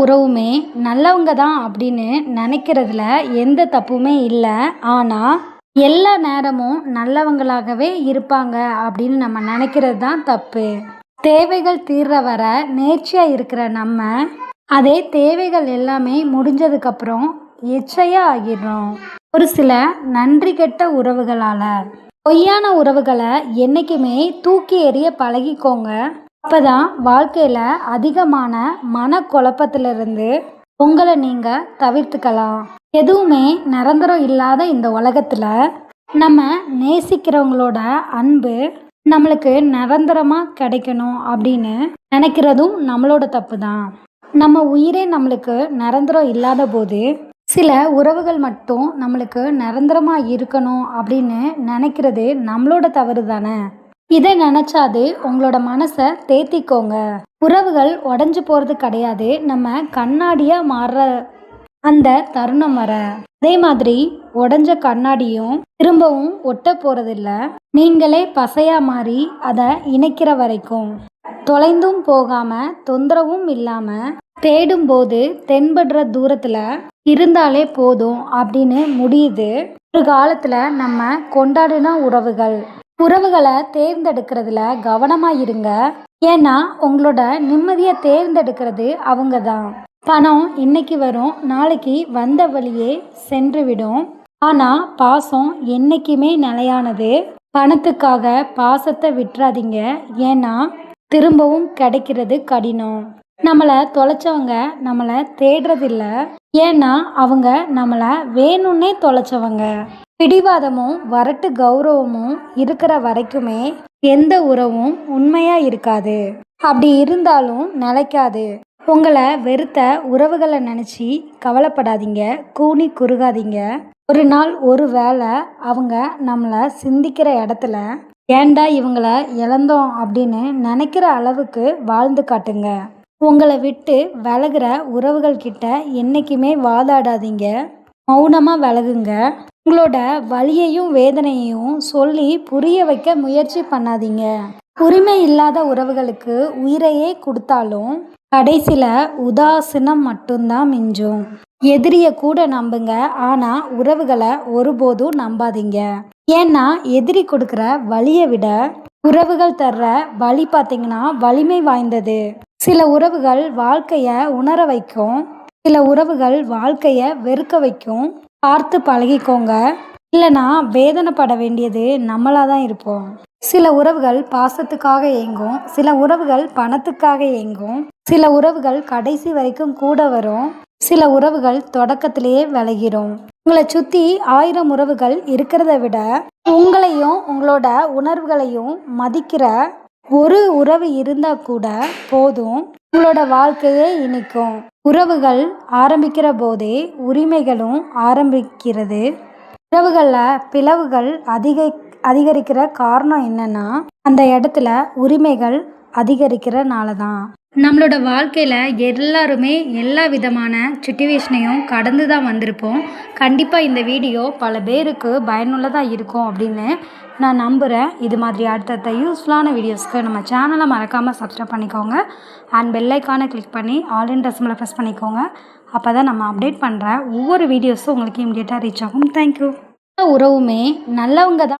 உறவுமே நல்லவங்க தான் அப்படின்னு நினைக்கிறதுல எந்த தப்புமே இல்லை. ஆனால் எல்லா நேரமும் நல்லவங்களாகவே இருப்பாங்க அப்படின்னு நம்ம நினைக்கிறது தான் தப்பு. தேவைகள் தீர்ற வர நேர்ச்சியாக இருக்கிற நம்ம அதே தேவைகள் எல்லாமே முடிஞ்சதுக்கப்புறம் எச்சையாக ஆகிடுறோம். ஒரு சில நன்றி கெட்ட உறவுகளால் பொய்யான உறவுகளை என்றைக்குமே தூக்கி எறிய பழகிக்கோங்க. அப்பதான் வாழ்க்கையில் அதிகமான மனக்குழப்பத்திலிருந்து உங்களை நீங்கள் தவிர்த்துக்கலாம். எதுவுமே நிரந்தரம் இல்லாத இந்த உலகத்தில் நம்ம நேசிக்கிறவங்களோட அன்பு நம்மளுக்கு நிரந்தரமாக கிடைக்கணும் அப்படின்னு நினைக்கிறதும் நம்மளோட தப்பு தான். நம்ம உயிரே நம்மளுக்கு நிரந்தரம் இல்லாத போது சில உறவுகள் மட்டும் நம்மளுக்கு நிரந்தரமாக இருக்கணும் அப்படின்னு நினைக்கிறது நம்மளோட தவறு தானே. இதை நினச்சாது உங்களோட மனசை தேத்திக்கோங்க. உறவுகள் உடஞ்சி போகிறது கிடையாது, நம்ம கண்ணாடியாக மாறுற அந்த தருணம் வர. அதே மாதிரி உடஞ்ச கண்ணாடியும் திரும்பவும் ஒட்ட போகிறதில்ல. நீங்களே பசையாக மாறி அதை இணைக்கிற வரைக்கும் தொலைந்தும் போகாமல் தொந்தரவும் இல்லாமல் தேடும்போது தென்படுற தூரத்தில் இருந்தாலே போதும் அப்படின்னு முடியுது. ஒரு காலத்தில் நம்ம கொண்டாடின உறவுகளை தேர்ந்தெடுக்கிறதுல கவனமாக இருங்க. ஏன்னா உங்களோட நிம்மதியை தேர்ந்தெடுக்கிறது அவங்க தான். பணம் இன்னைக்கு வரும், நாளைக்கு வந்த வழியே சென்றுவிடும். ஆனால் பாசம் என்றைக்குமே நிலையானது. பணத்துக்காக பாசத்தை விட்டுறாதீங்க, ஏன்னா திரும்பவும் கிடைக்கிறது கடினம். நம்மளை தொலைச்சவங்க நம்மளை தேடுறதில்ல, ஏன்னா அவங்க நம்மளை வேணும்னே தொலைச்சவங்க. பிடிவாதமும் வரட்டு கௌரவமும் இருக்கிற வரைக்குமே எந்த உறவும் உண்மையாக இருக்காது. அப்படி இருந்தாலும் நிலைக்காது. உங்களை வெறுத்த உறவுகளை நினச்சி கவலைப்படாதீங்க, கூனி குறுகாதீங்க. ஒரு நாள் ஒரு வேளை அவங்க நம்மளை சிந்திக்கிற இடத்துல ஏண்டா இவங்கள இழந்தோம் அப்படின்னு நினைக்கிற அளவுக்கு வாழ்ந்து காட்டுங்க. உங்களை விட்டு விலகுற உறவுகள் கிட்ட என்றைக்குமே வாதாடாதீங்க, மௌனமாக விலகுங்க. உங்களோட வலியையும் வேதனையையும் சொல்லி புரிய வைக்க முயற்சி பண்ணாதீங்க. உரிமை இல்லாத உறவுகளுக்கு உயிரையே கொடுத்தாலும் கடைசியில் உதாசீனம் மட்டும்தான் மிஞ்சும். எதிரியை கூட நம்புங்க, ஆனால் உறவுகளை ஒருபோதும் நம்பாதீங்க. ஏன்னா எதிரி கொடுக்குற வலியை விட உறவுகள் தர்ற வலி பார்த்தீங்கன்னா வலிமை வாய்ந்தது. சில உறவுகள் வாழ்க்கையை உணர வைக்கும், சில உறவுகள் வாழ்க்கையை வெறுக்க வைக்கும். பார்த்து பழகிக்கோங்க, இல்லைனா வேதனைப்பட வேண்டியது நம்மளாக தான் இருப்போம். சில உறவுகள் பாசத்துக்காக ஏங்கும், சில உறவுகள் பணத்துக்காக ஏங்கும், சில உறவுகள் கடைசி வரைக்கும் கூட வரும், சில உறவுகள் தொடக்கத்திலேயே விலகிரும். உங்களை சுற்றி 1000 உறவுகள் இருக்கிறத விட உங்களையும் உங்களோட உணர்வுகளையும் மதிக்கிற ஒரு உறவு இருந்தால் கூட போதும், உங்களோட வாழ்க்கையே இனிக்கும். உறவுகள் ஆரம்பிக்கிற போதே உரிமைகளும் ஆரம்பிக்கிறது. உறவுகளில் பிளவுகள் அதிகரிக்கிற காரணம் என்னன்னா அந்த இடத்துல உரிமைகள் அதிகரிக்கிறனால தான். நம்மளோட வாழ்க்கையில் எல்லாருமே எல்லா விதமான சுச்சுவேஷனையும் கடந்து தான் வந்திருப்போம். கண்டிப்பாக இந்த வீடியோ பல பேருக்கு பயனுள்ளதாக இருக்கும் அப்படின்னு நான் நம்புகிறேன். இது மாதிரி அடுத்தடுத்த யூஸ்ஃபுல்லான வீடியோஸ்க்கு நம்ம சேனலை மறக்காமல் சப்ஸ்கிரைப் பண்ணிக்கோங்க. அண்ட் பெல் ஐக்கானை கிளிக் பண்ணி ஆல் இன் ப்ரெஸ் பண்ணிக்கோங்க. அப்போ தான் நம்ம அப்டேட் பண்ணுற ஒவ்வொரு வீடியோஸும் உங்களுக்கு இமிடியேட்டாக ரீச் ஆகும். தேங்க்யூ. உறவுமே நல்லவங்க தான்.